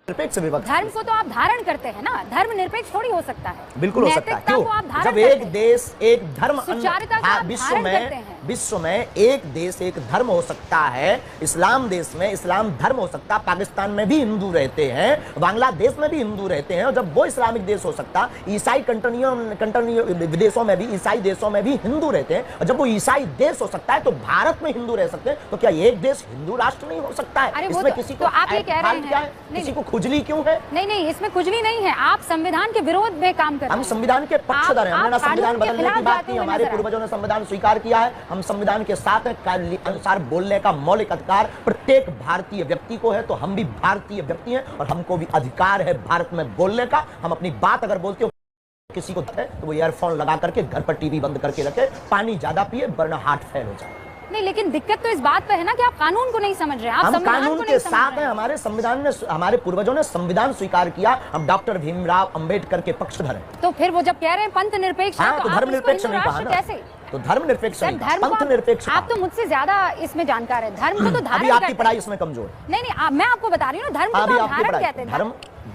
निरपेक्ष विभक्ति। धर्म को तो आप धारण करते हैं ना, धर्म निरपेक्ष थोड़ी हो सकता है। बिल्कुल हो सकता है। क्यों? जब एक देश एक धर्म, विश्व में एक देश एक धर्म हो सकता है। इस्लाम देश में इस्लाम धर्म हो सकता है, पाकिस्तान में भी हिंदू रहते हैं, बांग्लादेश में भी हिंदू रहते हैं, और जब वो इस्लामिक देश हो सकता, ईसाई विदेशों में भी, ईसाई देशों में भी हिंदू रहते हैं, और जब वो ईसाई देश हो सकता है तो भारत में हिंदू रह सकते हैं, तो क्या एक देश हिंदू राष्ट्र नहीं हो सकता है? इसमें किसी को आप ये कह रहे हैं, किसी को खुजली क्यों है? नहीं, इसमें खुजली नहीं है। आप संविधान के विरोध में काम कर रहे हैं। हम संविधान के पक्षधर हैं। हमने ना संविधान बदलने की बात की, हमारे पूर्वजों ने संविधान स्वीकार किया है, हम संविधान के साथ अनुसार बोलने का मौलिक अधिकार प्रत्येक भारतीय व्यक्ति को है, तो हम भी भारतीय व्यक्ति हैं और हमको भी अधिकार है भारत में बोलने का। हम अपनी बात अगर बोलते हो किसी को है तो वो ईयरफोन लगा करके घर पर टीवी बंद करके रखे, पानी ज्यादा पिए, वरना हार्ट फेल हो जाए। नहीं, लेकिन दिक्कत तो इस बात पे है ना कि आप कानून को नहीं समझ रहे हैं। हम कानून के साथ हैं। हमारे संविधान ने, हमारे पूर्वजों ने संविधान स्वीकार किया। हम डॉक्टर भीमराव अंबेडकर के पक्षधर हैं। तो फिर वो जब कह रहे हैं पंथ निरपेक्ष, तो धर्म निरपेक्ष नहीं कहा ना, कैसे? तो धर्म निरपेक्ष नहीं, पंथ निरपेक्ष। आप तो मुझसे ज्यादा इसमें जानकार है। धर्म को तो धारण, अभी आपकी पढ़ाई इसमें कमजोर। नहीं, मैं आपको बता रही हूँ धर्म को तो धारण कहते हैं।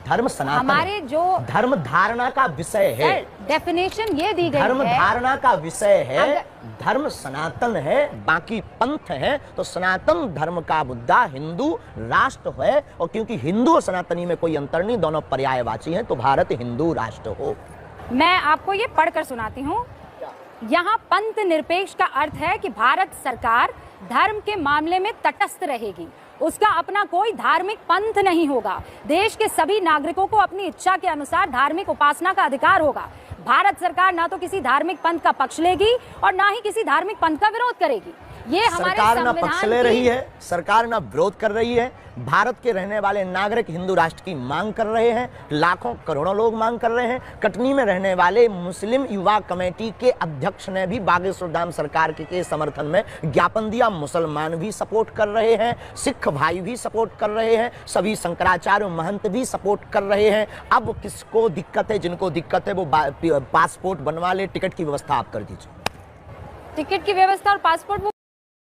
धर्म सनातन, हमारे जो धर्म धारणा का विषय है। डेफिनेशन ये दी गई है, धर्म धारणा का विषय है। धर्म सनातन है, बाकी पंथ है। तो सनातन धर्म का मुद्दा हिंदू राष्ट्र है, और क्योंकि हिंदू और सनातनी में कोई अंतर नहीं, दोनों पर्यायवाची हैं, तो भारत हिंदू राष्ट्र हो। मैं आपको ये पढ़कर सुनाती हूँ। यहाँ पंथ निरपेक्ष का अर्थ है कि भारत सरकार धर्म के मामले में तटस्थ रहेगी, उसका अपना कोई धार्मिक पंथ नहीं होगा। देश के सभी नागरिकों को अपनी इच्छा के अनुसार धार्मिक उपासना का अधिकार होगा। भारत सरकार ना तो किसी धार्मिक पंथ का पक्ष लेगी और ना ही किसी धार्मिक पंथ का विरोध करेगी। ये हमारे सरकार ना पक्ष ले रही है, सरकार ना विरोध कर रही है। भारत के रहने वाले नागरिक हिंदू राष्ट्र की मांग कर रहे हैं, लाखों करोड़ों लोग मांग कर रहे हैं। कटनी में रहने वाले मुस्लिम युवा कमेटी के अध्यक्ष ने भी बागेश्वर धाम सरकार के समर्थन में ज्ञापन दिया। मुसलमान भी सपोर्ट कर रहे हैं, सिख भाई भी सपोर्ट कर रहे हैं, सभी शंकराचार्य महंत भी सपोर्ट कर रहे हैं। अब किसको दिक्कत है? जिनको दिक्कत है वो पासपोर्ट बनवा ले, टिकट की व्यवस्था आप कर दीजिए। टिकट की व्यवस्था और पासपोर्ट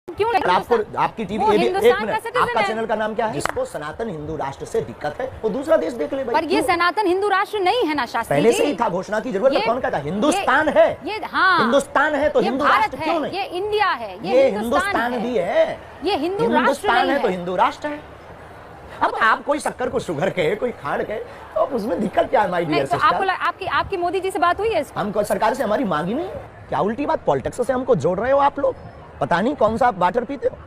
क्यों नहीं? आपकी टीवी, एक मिनट, आपका चैनल का नाम क्या है? जिसको सनातन हिंदू राष्ट्र से दिक्कत है वो दूसरा देश देख ले भाई। पर ये सनातन हिंदू राष्ट्र नहीं है ना शास्त्री जी? पहले से ही था, घोषणा की जरूरत है। कौन कहता? हिंदुस्तान है। हिंदुस्तान है तो हिंदू राष्ट्र क्यों नहीं? ये इंडिया है, ये हिंदुस्तान भी है। ये हिंदुस्तान है तो हिंदू राष्ट्र है। अब आप कोई शक्कर को शुगर के, कोई खांड के, तो उसमें दिक्कत क्या है? माय डियर सिस्टर, आपकी मोदी जी से बात हुई है? हमको सरकार से हमारी मांगी नहीं। क्या उल्टी बात? पॉलिटिक्स से हमको जोड़ रहे हो आप लोग। पता नहीं कौन सा आप वाटर पीते हो।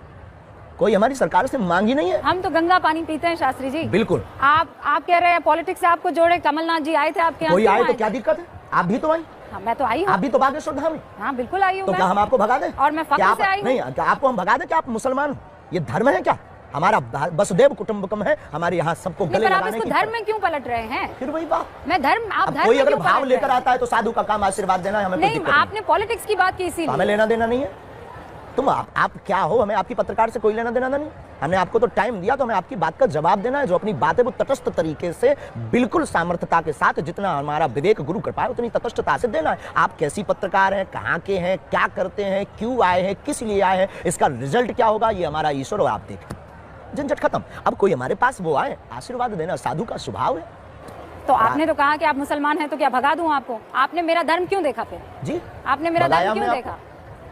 कोई हमारी सरकार से मांगी नहीं है। हम तो गंगा पानी पीते हैं शास्त्री जी। बिल्कुल। आप कह रहे हैं पॉलिटिक्स से आपको जोड़े। कमलनाथ जी आए थे आपके यहाँ। कोई आए तो क्या दिक्कत है? आप भी तो आई। हाँ, मैं तो आई हूँ। आप भी तो बागेश्वर धाम में। हाँ, बिल्कुल आई हूँ। तो क्या हम आपको भगा दें? और मैं फख्र से आई हूँ। नहीं, क्या आपको हम भगा दें? क्या आप मुसलमान हो? ये धर्म है क्या? हमारा वसुदेव कुटुंबकम है, हमारे यहाँ सबको गले लगाने की। धर्म में क्यों पलट रहे हैं? फिर वही बात। मैं धर्म, आप धर्म कोई अगर भाव लेकर आता है तो साधु का काम आशीर्वाद देना है, हमें कोई दिक्कत नहीं। आपने पॉलिटिक्स की बात की, इसीलिए हमें लेना देना नहीं है। तुम आप क्या हो? हमें आपकी पत्रकार से कोई लेना देना नहीं। हमने आपको तो टाइम दिया, तो हमें आपकी बात का जवाब देना है। जो अपनी बात है वो तटस्थ तरीके से, बिल्कुल सामर्थ्यता के साथ, जितना हमारा विवेक गुरु कर पाए उतनी तटस्थता से देना है। आप कैसी पत्रकार हैं, कहाँ के हैं, क्या करते हैं, क्यों आए हैं, किस लिए आए हैं, इसका रिजल्ट क्या होगा, ये हमारा ईश्वर और आप देखें। झंझट खत्म। अब कोई हमारे पास वो आए, आशीर्वाद देना साधु का स्वभाव है। तो आपने तो कहा कि आप मुसलमान हैं, तो क्या भगा दूं आपको? आपने मेरा धर्म क्यों देखा? फिर जी, आपने मेरा धर्म क्यों देखा?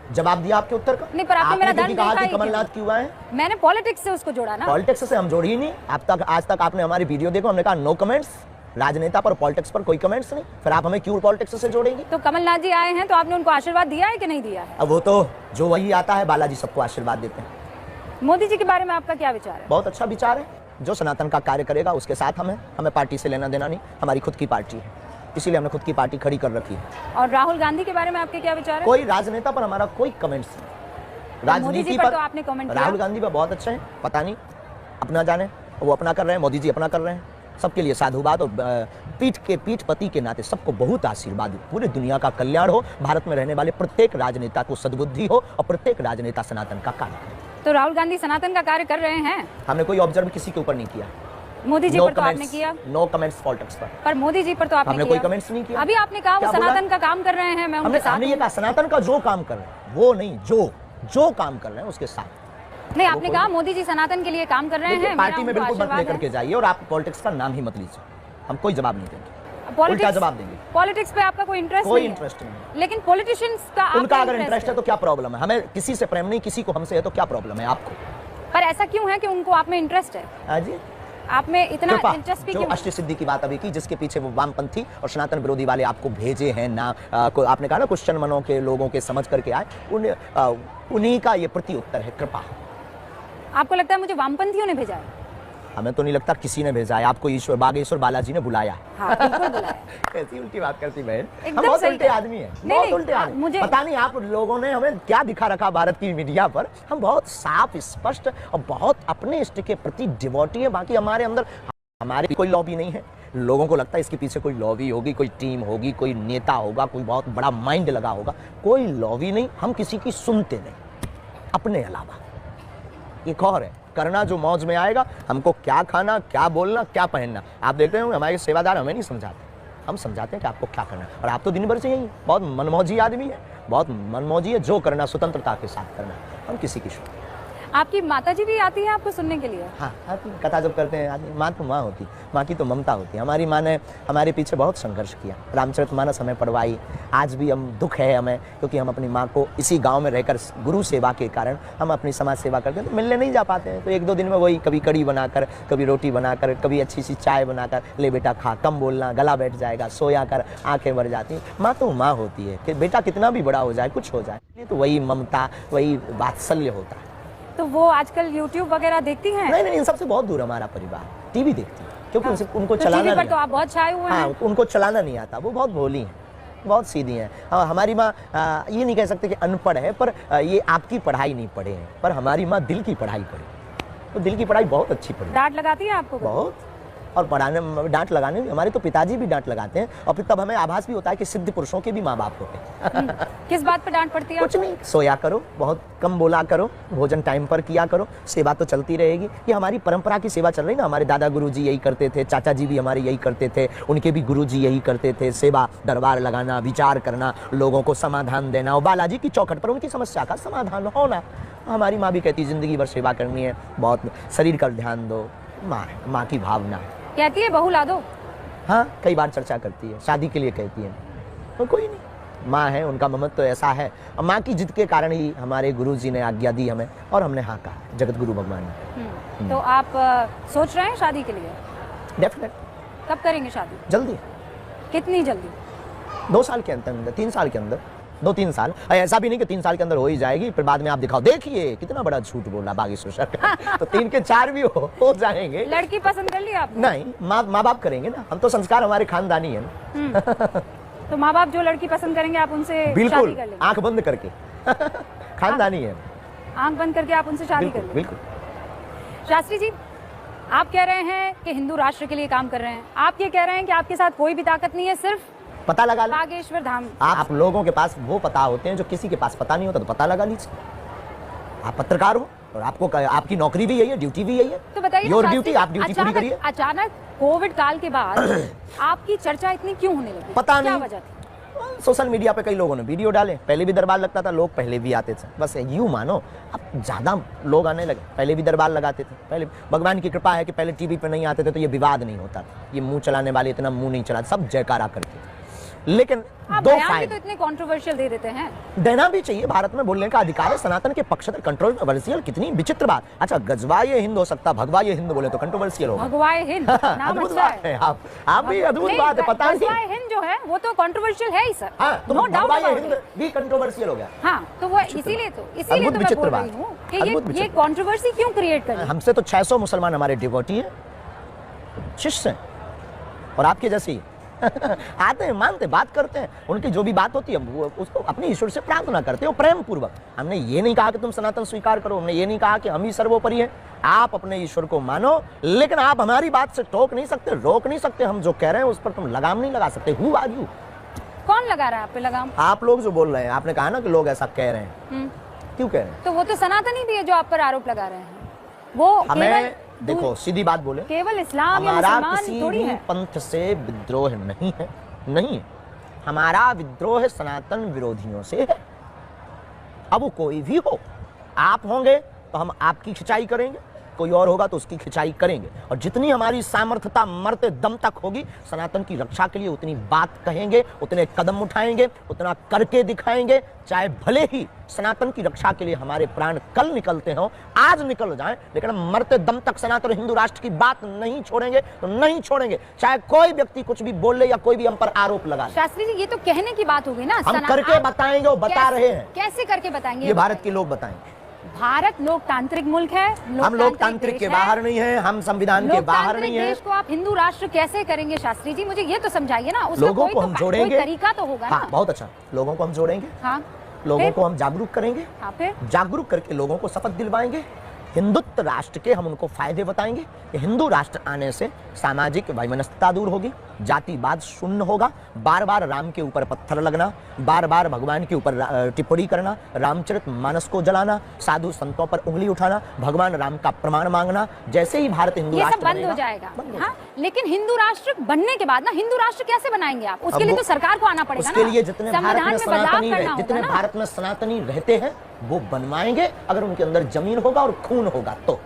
जवाब दिया आपके उत्तर का। नहीं, पर आपने मेरा धर्म कहा कि कमलनाथ क्यों आए? मैंने पॉलिटिक्स से उसको जोड़ा ना। पॉलिटिक्स से हम जोड़ी ही नहीं। आज तक आपने हमारी वीडियो देखो, हमने कहा नो कमेंट्स। राजनेता पर, पॉलिटिक्स पर कोई कमेंट्स नहीं। फिर आप हमें क्यों पॉलिटिक्स से जोड़ेंगे? तो कमलनाथ जी आए हैं तो आपने उनको आशीर्वाद दिया है कि नहीं दिया है? अब वो तो जो वही आता है, बालाजी सबको आशीर्वाद देते हैं। मोदी जी के बारे में आपका क्या विचार है? बहुत अच्छा विचार है। जो सनातन का कार्य करेगा उसके साथ हमें पार्टी से लेना देना नहीं। हमारी खुद की पार्टी है, इसीलिए हमने खुद की पार्टी खड़ी कर रखी है। और राहुल गांधी के बारे में आपके क्या विचार है? कोई राजनेता पर हमारा कोई कमेंट्स नहीं। राजनीति पर तो आपने कमेंट किया। राहुल गांधी पर बहुत अच्छे हैं, पता नहीं अपना जाने, वो अपना कर रहे हैं, मोदी जी अपना कर रहे हैं। सबके लिए साधुवाद और पीठ पति के नाते सबको बहुत आशीर्वाद हो। पूरी दुनिया का कल्याण हो, भारत में रहने वाले प्रत्येक राजनेता को सद्बुद्धि हो और प्रत्येक राजनेता सनातन का कार्य करे। तो राहुल गांधी सनातन का कार्य कर रहे हैं? हमने कोई ऑब्जर्व किसी के ऊपर नहीं किया। मोदी जी पर तो आपने किया। नो कमेंट्स पॉलिटिक्स पर मोदी जी पर तो आपने हमने कोई कमेंट्स नहीं किया। अभी आपने कहा वो सनातन का काम कर रहे हैं, मैं उनके साथ। हमने ये कहा सनातन का जो काम कर रहे हैं वो नहीं, जो काम कर रहे हैं उसके साथ। नहीं, आपने कहा मोदी जी सनातन के लिए काम कर रहे हैं। पार्टी में बिल्कुल मत लेकर के जाइए और आप पॉलिटिक्स का नाम ही मत लीजिए, हम कोई जवाब नहीं देंगे, उल्टा जवाब देंगे। पॉलिटिक्स पे आपका कोई इंटरेस्ट कोई नहीं इंटरेस्ट नहीं। लेकिन पॉलिटिशियंस का उनका अगर इंटरेस्ट है तो क्या प्रॉब्लम है? हमें किसी से प्रेम नहीं, किसी को हमसे है, तो क्या प्रॉब्लम है आपको? पर ऐसा क्यों है कि उनको आप में इंटरेस्ट है? हाँ जी, आप में इतना दिलचस्पी जो क्यों? अष्टसिद्धि की बात अभी की, जिसके पीछे वो वामपंथी और सनातन विरोधी वाले आपको भेजे हैं ना, आपने कहा ना क्वेश्चन मनों के लोगों के समझ करके आए, उन्हीं का ये प्रति उत्तर है, कृपा। आपको लगता है मुझे वामपंथियों ने भेजा है? हमें तो नहीं लगता किसी ने भेजा है आपको, ईश्वर बागेश्वर बालाजी ने बुलाया। हाँ, बिल्कुल बुलाया। कैसी उल्टी बात करती बहन, एकदम हम बहुत सही उल्टे कहा। आदमी हैं, नहीं, बहुत नहीं, उल्टे आदमी। मुझे पता नहीं आप लोगों ने हमें क्या दिखा रखा भारत की मीडिया पर, हम बहुत साफ स्पष्ट और बहुत अपने इष्ट के प्रति डिवोटी है। बाकी हमारे अंदर हमारी कोई लॉबी नहीं है। लोगों को लगता है इसके पीछे कोई लॉबी होगी, कोई टीम होगी, कोई नेता होगा, कोई बहुत बड़ा माइंड लगा होगा। कोई लॉबी नहीं, हम किसी की सुनते नहीं अपने अलावा। एक और है, करना जो मौज में आएगा, हमको क्या खाना, क्या बोलना, क्या पहनना। आप देखते हैं हमारे सेवादार हमें नहीं समझाते, हम समझाते हैं कि आपको क्या करना है। और आप तो दिन भर से यही बहुत मनमौजी आदमी है, बहुत मनमौजी है, जो करना स्वतंत्रता के साथ करना, हम किसी की सुनते। आपकी माताजी भी आती है आपको सुनने के लिए? हाँ आती, कथा जब करते हैं आती। माँ तो माँ होती, माँ की तो ममता होती है। हमारी माँ ने हमारे पीछे बहुत संघर्ष किया, रामचरितमानस हमें पढ़वाई। आज भी हम दुख है हमें, क्योंकि हम अपनी माँ को इसी गांव में रहकर गुरु सेवा के कारण हम अपनी समाज सेवा करते हैं, तो मिलने नहीं जा पाते हैं। तो एक दो दिन में वही कभी कड़ी बनाकर, कभी रोटी बनाकर, कभी अच्छी सी चाय बनाकर, ले बेटा खा, कम बोलना, गला बैठ जाएगा, सोया कर, आंखें भर जाती। माँ तो माँ होती है कि बेटा कितना भी बड़ा हो जाए, कुछ हो जाए, तो वही ममता, वही वात्सल्य होता है। तो वो आजकल YouTube वगैरह देखती हैं? नहीं, इन सबसे बहुत दूर हमारा परिवार। टीवी देखती है, क्योंकि उनको तो चलाना टीवी पर नहीं तो आप बहुत छाए हुए हाँ, हैं। उनको चलाना नहीं आता, वो बहुत भोली हैं, बहुत सीधी हैं। हमारी माँ ये नहीं कह सकते कि अनपढ़ है, पर ये आपकी पढ़ाई नहीं पढ़े हैं, पर हमारी माँ दिल की पढ़ाई पढ़ी, तो दिल की पढ़ाई बहुत अच्छी पढ़ी। डांट लगाती है आपको? बहुत, और पढ़ाने में, डांट लगाने में हमारे तो पिताजी भी डांट लगाते हैं, और फिर तब हमें आभास भी होता है कि सिद्ध पुरुषों के भी माँ बाप होते हैं। किस बात पर डांट पड़ती है? कुछ नहीं, सोया करो, बहुत कम बोला करो, भोजन टाइम पर किया करो, सेवा तो चलती रहेगी। ये हमारी परंपरा की सेवा चल रही ना, हमारे दादा गुरुजी यही करते थे, चाचा जी भी हमारे यही करते थे, उनके भी गुरुजी यही करते थे, सेवा, दरबार लगाना, विचार करना, लोगों को समाधान देना, और बालाजी की चौखट पर उनकी समस्या का समाधान होना। हमारी माँ भी कहती जिंदगी भर सेवा करनी है, बहुत शरीर का ध्यान दो, माँ की भावना कहती है बहू ला दो। हाँ, कई बार चर्चा करती है, शादी के लिए कहती है, तो कोई नहीं, माँ है, उनका ममत्व तो ऐसा है। और माँ की जिद के कारण ही हमारे गुरुजी ने आज्ञा दी हमें, और हमने हाँ कहा, जगत गुरु भगवान ने। तो आप सोच रहे हैं शादी के लिए? डेफिनेट। कब करेंगे शादी? जल्दी। कितनी जल्दी? 2 साल के अंदर, 3 साल के अंदर, 2-3 साल। ऐसा भी नहीं कि 3 साल के अंदर हो ही जाएगी, फिर बाद में आप दिखाओ, देखिए कितना बड़ा झूठ बोला बागेश्वर सर। तो 3 के 4 भी हो जाएंगे। लड़की पसंद कर ली आपने? नहीं, माँ बाप करेंगे ना, हम तो संस्कार हमारे खानदानी है ना। तो माँ बाप जो लड़की पसंद करेंगे आप उनसे शादी बिल्कुल, कर लेंगे? आंख बंद करके। खानदानी है, आंख बंद करके आप उनसे शादी कर लेंगे? बिल्कुल। शास्त्री जी, आप कह रहे हैं कि हिंदू राष्ट्र के लिए काम कर रहे हैं, आप ये कह रहे हैं कि आपके साथ कोई भी ताकत नहीं है, सिर्फ पता लगा लो। बागेश्वर धाम। आप लोगों के पास वो पता होते हैं जो किसी के पास पता नहीं होता, तो पता लगा लीजिए। आप पत्रकार हो और आपको आपकी नौकरी भी यही है, ड्यूटी भी यही है। तो बताइए योर ड्यूटी, आप ड्यूटी पूरी करिए। अचानक कोविड काल के बाद आपकी चर्चा इतनी क्यों होने लगी? पता क्या नहीं, वजह थी? सोशल मीडिया पे कई लोगों ने वीडियो डाले, पहले भी दरबार लगता था, लोग पहले भी आते थे, बस यूं मानो अब ज्यादा लोग आने लगे। पहले भी दरबार लगाते थे, पहले भगवान की कृपा है कि पहले टीवी पे नहीं आते थे, तो ये विवाद नहीं होता था, ये मुंह चलाने वाले इतना मुंह नहीं चलाते, सब जयकारा करते। लेकिन दो फायदे तो इतने कंट्रोवर्शियल दे देते हैं। देना भी चाहिए, भारत में बोलने का अधिकार है, सनातन के पक्ष कंट्रोवर्शियल, कितनी विचित्र बात। अच्छा, गजवाए हिंद हो सकता, भगवाए हिंद बोले तो कंट्रोवर्शियल होगा। भगवाए हिंद नाम अद्भुत अच्छा बात है। आप भी अद्भुत बात है, पता नहीं। भगवाए हिंद जो है वो तो कंट्रोवर्शियल है ही सर। हाँ, तो नो डाउट भगवाए अबाउट हिंद इट। भी कंट्रोवर्शियल हो गया। हाँ, तो वो इसीलिए तो मैं बोल रही हूँ कि ये कंट्रोवर्सी क्यों क्रिएट कर रही है? हमसे तो 600 मुसलमान हमारे डिवोटी हैं, शिष्य हैं, और आपके जैसे ही आते हैं, मानते, बात करते हैं, उनकी जो भी बात होती है वो उसको अपने ईश्वर से प्रार्थना करते हो प्रेम पूर्वक। हमने ये नहीं कहा कि तुम सनातन स्वीकार करो, हमने ये नहीं कहा कि हम ही सर्वोपरि हैं। आप अपने ईश्वर को मानो, लेकिन आप हमारी बात से टोक नहीं सकते, रोक नहीं सकते। हम जो कह रहे हैं उस पर तुम लगाम नहीं लगा सकते। Who are you? कौन लगा रहा है आप पे लगाम? आप लोग जो बोल रहे हैं, आपने कहा ना कि लोग ऐसा कह रहे हैं, क्यों कह रहे हैं? तो वो तो सनातनी भी है जो आप पर आरोप लगा रहे हैं। वो हमें देखो, सीधी बात बोले, केवल इस्लाम या हमारा मुसलमान किसी थोड़ी भी है। पंथ से विद्रोह नहीं है, नहीं, हमारा विद्रोह है सनातन विरोधियों से है। अब वो कोई भी हो, आप होंगे, तो हम आपकी खिंचाई करेंगे, कोई और होगा तो उसकी खिंचाई करेंगे। और जितनी हमारी सामर्थ्यता मरते दम तक होगी सनातन की रक्षा के लिए उतनी बात कहेंगे, उतने कदम उठाएंगे, उतना करके दिखाएंगे। चाहे भले ही सनातन की रक्षा के लिए हमारे प्राण कल निकलते हों, आज निकल जाएं, लेकिन हम मरते दम तक सनातन हिंदू राष्ट्र की बात नहीं छोड़ेंगे, तो नहीं छोड़ेंगे। चाहे कोई व्यक्ति कुछ भी बोल ले या कोई भी हम पर आरोप लगा ले। शास्त्री जी, ये तो कहने की बात होगी ना, हम करके बताएंगे, वो बता रहे हैं। कैसे करके बताएंगे? ये भारत के लोग बताएंगे। भारत लोकतांत्रिक मुल्क है, हम लोकतांत्रिक के बाहर नहीं है, हम संविधान के बाहर नहीं है। देश को आप हिंदू राष्ट्र कैसे करेंगे शास्त्री जी? मुझे ये तो समझाइए ना। लोगों को हम जोड़ेंगे, कोई तरीका तो होगा ना। बहुत अच्छा, लोगों को हम जोड़ेंगे, हाँ, लोगों को हम जागरूक करेंगे, फिर जागरूक करके लोगों को शपथ दिलवाएंगे। हिंदुत्व राष्ट्र के हम उनको फायदे बताएंगे कि हिंदू राष्ट्र आने से सामाजिक वैमनस्यता दूर होगी, जातिवाद शून्य होगा, बार बार राम के ऊपर पत्थर लगना, बार बार भगवान के ऊपर टिप्पणी करना, रामचरितमानस को जलाना, साधु संतों पर उंगली उठाना, भगवान राम का प्रमाण मांगना, जैसे ही भारत हिंदू राष्ट्र बंद हो जाएगा। हाँ, लेकिन हिंदू राष्ट्र बनने के बाद ना, हिंदू राष्ट्र कैसे बनाएंगे आप? उसके लिए तो सरकार को आना पड़ेगा। उसके लिए जितने भारत में सनातनी रहते हैं वो बनवाएंगे, अगर उनके अंदर जमीन होगा और खून होगा तो।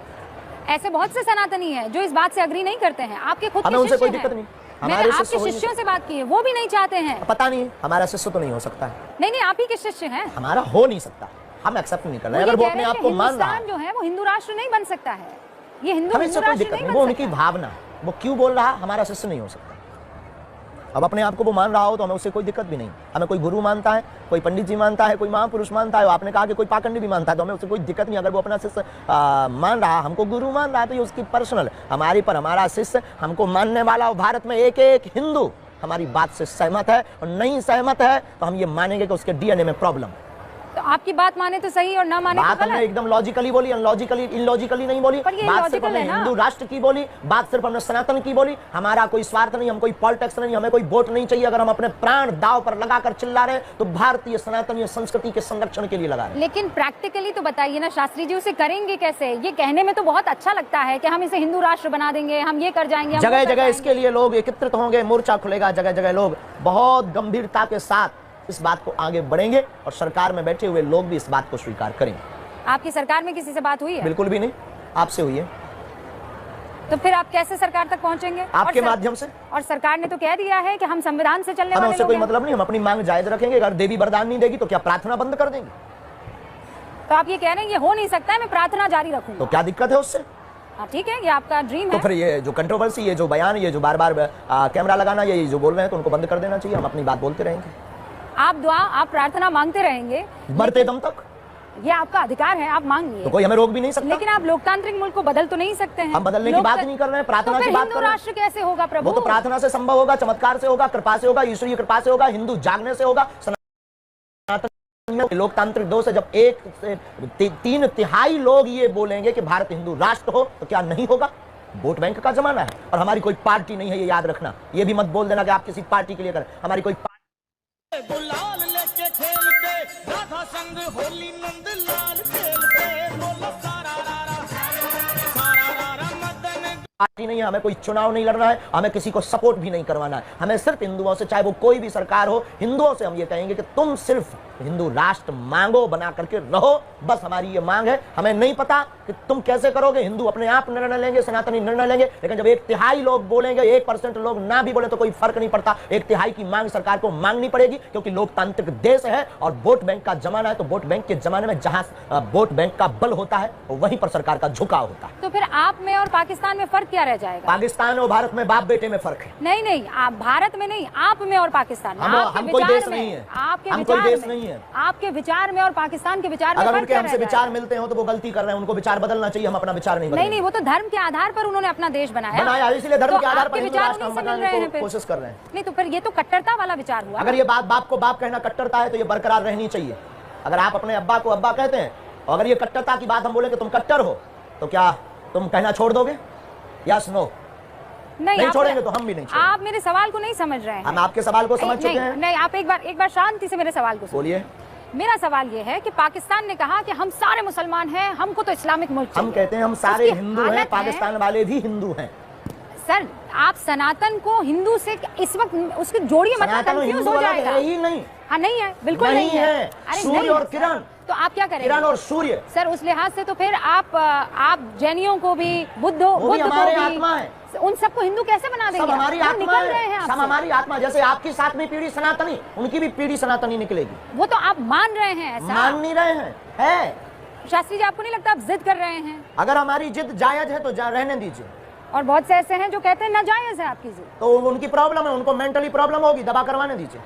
ऐसे बहुत से सनातनी हैं जो इस बात से अग्री नहीं करते हैं। आपके खुद हमें उनसे कोई दिक्कत नहीं। मैंने आपके शिष्यों से बात की है, वो भी नहीं चाहते हैं। पता नहीं, हमारा शिष्य तो नहीं हो सकता है। नहीं, आप ही के शिष्य हैं। हमारा हो नहीं सकता, हम एक्सेप्ट नहीं कर रहे। अगर वो अपने आप को मान रहा है, जो है वो हिंदू राष्ट्र नहीं बन सकता है। ये हिंदू राष्ट्र नहीं, वो उनकी भावना, वो क्यों बोल रहा, हमारा शिष्य नहीं हो सकता। अब अपने आप को वो मान रहा हो तो हमें उससे कोई दिक्कत भी नहीं। हमें कोई गुरु मानता है, कोई पंडित जी मानता है, कोई महापुरुष मानता है, आपने कहा कि कोई पाखंडी भी मानता है, तो हमें उससे कोई दिक्कत नहीं। अगर वो अपना शिष्य मान रहा, हमको गुरु मान रहा है, तो ये उसकी पर्सनल। हमारी पर हमारा शिष्य, हमको मानने वाला भारत में एक एक हिंदू हमारी बात से सहमत है, और नहीं सहमत है तो हम ये मानेंगे कि उसके डीएनए में प्रॉब्लम। तो आपकी बात माने तो सही और ना माने बात तो गलत। हमने एकदम लॉजिकली बोली, अनलॉजिकली इलॉजिकली नहीं बोली। बात सिर्फ हमने हिंदू राष्ट्र की बोली, बात सिर्फ हमने सनातन की बोली। हमारा कोई स्वार्थ नहीं, हम कोई पॉलिटिक्स नहीं, हमें कोई वोट नहीं चाहिए। अगर हम अपने प्राण दांव पर लगाकर चिल्ला रहे हैं तो भारतीय सनातनीय संस्कृति के संरक्षण के लिए लगा रहे हैं। लेकिन प्रैक्टिकली तो बताइए ना शास्त्री जी, उसे करेंगे कैसे? ये कहने में तो बहुत अच्छा लगता है कि हम इसे हिंदू राष्ट्र बना देंगे, हम ये कर जाएंगे। जगह जगह इसके लिए लोग एकत्रित होंगे, मोर्चा खुलेगा, जगह जगह लोग बहुत गंभीरता के साथ इस बात को आगे बढ़ेंगे, और सरकार में बैठे हुए लोग भी इस बात को स्वीकार करेंगे। आपकी सरकार में किसी से बात हुई है? बिल्कुल भी नहीं, आपसे हुई है। तो फिर आप कैसे सरकार तक पहुंचेंगे? आपके माध्यम से। और सरकार ने तो कह दिया है कि हम संविधान से चलने वाले हमें उससे कोई मतलब नहीं, हम अपनी मांग जायज रखेंगे। अगर देवी वरदान नहीं देगी तो क्या प्रार्थना बंद कर देंगे? तो आप ये कह रहे हैं ये हो नहीं सकता है, मैं प्रार्थना जारी रखूंगा। तो क्या दिक्कत है उससे? ठीक है, ये आपका ड्रीम तो है। फिर ये जो कंट्रोवर्सी, ये जो बयान, ये जो बार बार कैमरा लगाना, ये जो बोल रहे हैं, तो उनको बंद कर देना चाहिए। हम अपनी बात बोलते रहेंगे, आप दुआ, आप प्रार्थना मांगते रहेंगे मरते दम तक। ये आपका अधिकार है, आप मांगिए, तो कोई हमें रोक भी नहीं सकता। लेकिन आप लोकतांत्रिक मुल्क को बदल तो नहीं सकते हैं। हम बदलने की बात नहीं कर रहे हैं, प्रार्थना की बात कर रहे हैं। राष्ट्र कैसे होगा प्रभु? वो तो प्रार्थना से संभव होगा, चमत्कार से होगा, कृपा से होगा, ईश्वरीय कृपा से होगा, हिंदू जागने से होगा। लोकतांत्रिक दो से जब 1 से 3 तिहाई लोग ये बोलेंगे कि भारत हिंदू राष्ट्र हो, तो क्या नहीं होगा? वोट बैंक का जमाना है, और हमारी कोई पार्टी नहीं है, ये याद रखना। ये भी मत बोल देना कि आप किसी पार्टी के लिए करें। हमारी कोई गुलाल लेके खेलते, राधा संग होली नंद लाल खेलते, बोलो सारा रारा मदन। पार्टी नहीं है, हमें कोई चुनाव नहीं लड़ना है, हमें किसी को सपोर्ट भी नहीं करवाना है। हमें सिर्फ हिंदुओं से, चाहे वो कोई भी सरकार हो, हिंदुओं से हम ये कहेंगे कि तुम सिर्फ हिंदू राष्ट्र मांगो, बना करके रहो, बस हमारी ये मांग है। हमें नहीं पता कि तुम कैसे करोगे, हिंदू अपने आप निर्णय लेंगे, सनातनी निर्णय लेंगे, लेकिन जब 1 तिहाई लोग बोलेंगे, 1% लोग ना भी बोले तो कोई फर्क नहीं पड़ता। 1 तिहाई की मांग सरकार को मांगनी पड़ेगी, क्योंकि लोकतांत्रिक देश है और वोट बैंक का जमाना है। तो वोट बैंक के जमाने में जहां वोट बैंक का बल होता है, वहीं पर सरकार का झुकाव होता है। तो फिर आप में और पाकिस्तान में फर्क क्या रह जाएगा? पाकिस्तान और भारत में बाप बेटे में फर्क है। नहीं, आप भारत में नहीं, आप में और पाकिस्तान में। हम कोई देश नहीं है, आपके विचार में, आपके विचार में और पाकिस्तान के विचार में अगर उनके हमसे विचार मिलते हो तो वो गलती कर रहे हैं, उनको विचार बदलना चाहिए, हम अपना विचार नहीं बदलेंगे। नहीं, वो तो धर्म के आधार पर उन्होंने अपना देश बनाया, इसलिए धर्म के आधार पर हिंदू राष्ट्र हम बनाने की कोशिश कर रहे हैं। नहीं, तो फिर ये तो कट्टरता वाला विचार हुआ। अगर ये बाप को बाप कहना कट्टरता है तो ये बरकरार रहनी चाहिए। अगर आप अपने अब्बा को अब्बा कहते हैं, और अगर ये कट्टरता की बात हम बोले कि तुम कट्टर हो, तो क्या तुम कहना छोड़ दोगे? Yes no? नहीं छोड़ेंगे तो हम भी नहीं छोड़ेंगे। आप मेरे सवाल को नहीं समझ रहे हैं। हम आपके सवाल को समझ चुके हैं। नहीं, आप एक बार शांति से मेरे सवाल को बोलिए। मेरा सवाल ये है कि पाकिस्तान ने कहा कि हम सारे मुसलमान हैं, हमको तो इस्लामिक मुल्क चाहिए। हम कहते हैं हम सारे हिंदू हैं, पाकिस्तान वाले भी हिंदू हैं। सर, आप सनातन को हिंदू से इस वक्त उसकी जोड़िए, मतलब कंफ्यूज हो जाएगा। ही नहीं। हाँ, नहीं है, बिल्कुल नहीं है। सूर्य और किरण तो आप क्या करेंगे? किरण और सूर्य। सर उस लिहाज से तो फिर आप जैनियों को भी, बुद्ध हमारे को आत्मा है। भी, उन सबको हिंदू कैसे बना देंगे? सब हमारी आत्मा निकल रहे हैं है, सब आपसे। हमारी आत्मा। जैसे आपकी 7वीं पीढ़ी सनातनी, उनकी भी पीढ़ी सनातनी निकलेगी। वो तो आप मान रहे हैं ऐसा। मान नहीं रहे हैं, है। शास्त्री जी, आपको नहीं लगता आप जिद कर रहे हैं? अगर हमारी जिद जायज है तो रहने दीजिए। और बहुत से ऐसे हैं जो कहते हैं नाजायज है आपकी जिद। तो उनकी प्रॉब्लम है, उनको मेंटली प्रॉब्लम होगी, दवा करवाने दीजिए।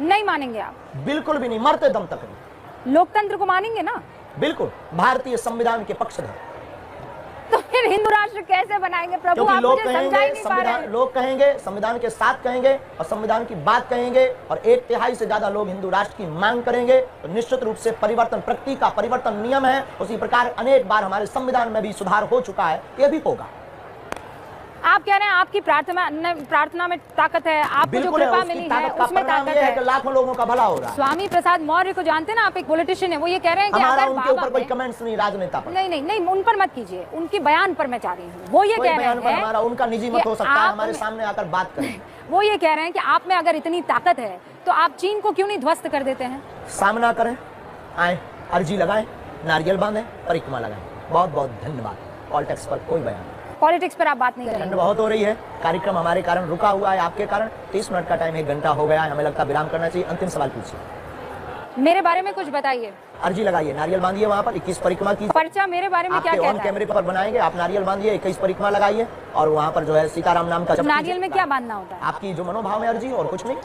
नहीं मानेंगे आप? बिल्कुल भी नहीं, मरते दम तक नहीं। लोकतंत्र को मानेंगे ना? बिल्कुल, भारतीय संविधान के पक्षधर। तो फिर हिंदू राष्ट्र कैसे बनाएंगे प्रभु? क्योंकि आप लोग मुझे समझा ही कहेंगे नहीं पा रहे हैं। लोग कहेंगे संविधान के साथ कहेंगे और संविधान की बात कहेंगे, और 1/3 से ज्यादा लोग हिंदू राष्ट्र की मांग करेंगे, तो निश्चित रूप से परिवर्तन, प्रकृति का परिवर्तन नियम है। उसी प्रकार अनेक बार हमारे संविधान में भी सुधार हो चुका है, यह भी होगा। आप कह रहे हैं आपकी प्रार्थना में ताकत है, आपको जो कृपा मिली है उसमें ताकत है। कि लाखों लोगों का भला हो रहा है। स्वामी प्रसाद मौर्य को जानते हैं ना आप? एक पॉलिटिशियन है, वो ये कह रहे हैं कि हमारा अगर उनके बाबा ऊपर कोई में- कमेंट्स नहीं, राजनेता पर। नहीं, उन पर मत कीजिए, उनकी बयान पर मैं चाह रही हूँ। वो ये कोई कह रहे बयान पर हैं हमारा उनका निजी मत हो सकता है, हमारे सामने आकर बात करें। वो ये कह रहे हैं कि आप में अगर इतनी ताकत है तो आप चीन को क्यों नहीं ध्वस्त कर देते हैं? सामना करें, आए, अर्जी लगाएं, नारियल बांधें, परिक्रमा लगाएं। बहुत बहुत धन्यवाद। पॉलिटिक्स पर कोई बयान नहीं। पॉलिटिक्स पर आप बात नहीं ठंड करेंगे? बहुत हो रही है, कार्यक्रम हमारे कारण रुका हुआ है, आपके कारण। 30 मिनट का टाइम, 1 घंटा हो गया है, हमें लगता है विराम करना चाहिए। अंतिम सवाल पूछिए। मेरे बारे में कुछ बताइए। अर्जी लगाइए, नारियल बांधिए, वहां पर 21 परिक्रमा की पर्चा मेरे बारे में क्या आपके ऑन कहता है? कैमरे पर बनाएंगे, आप नारियल बांधिए, 21 परिक्रमा लगाइए, और वहां पर जो है सीताराम नाम का जप नारियल कीजिए। में क्या बांधना होता है? आपकी जो मनोभाव में अर्जी, और कुछ नहीं।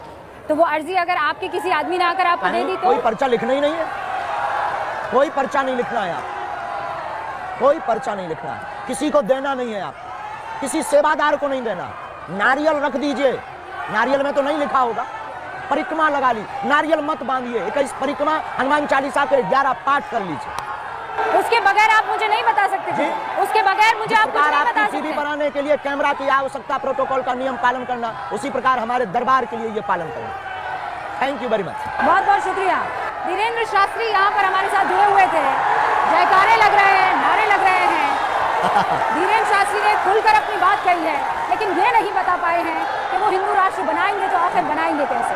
तो वो अर्जी अगर आपके किसी आदमी ने आकर आपको दे दी तो? कोई पर्चा लिखना ही नहीं है, कोई पर्चा नहीं लिखना है, आप कोई पर्चा नहीं लिखना है, किसी को देना नहीं है, आप किसी सेवादार को नहीं देना। नारियल रख दीजिए, नारियल में तो नहीं लिखा होगा। परिक्रमा लगा ली, नारियल मत बांधिए। 21 परिक्रमा, हनुमान चालीसा के 11 पाठ कर लीजिए। उसके बगैर आप मुझे नहीं बता सकते थे? उसके बगैर मुझे आप कुछ नहीं बता आपकी सीडी सकते? बनाने के लिए कैमरा की आवश्यकता, प्रोटोकॉल का नियम पालन करना, उसी प्रकार हमारे दरबार के लिए ये पालन करना। Thank you very much. बहुत बहुत शुक्रिया। धीरेन्द्र शास्त्री यहाँ पर हमारे साथ जुड़े हुए थे। जयकारे लग रहे हैं, नारे लग रहे हैं। धीरेन्द्र शास्त्री ने खुलकर अपनी बात कही है, लेकिन ये नहीं बता पाए हैं कि वो हिंदू राष्ट्र बनाएंगे तो आखिर बनाएंगे कैसे।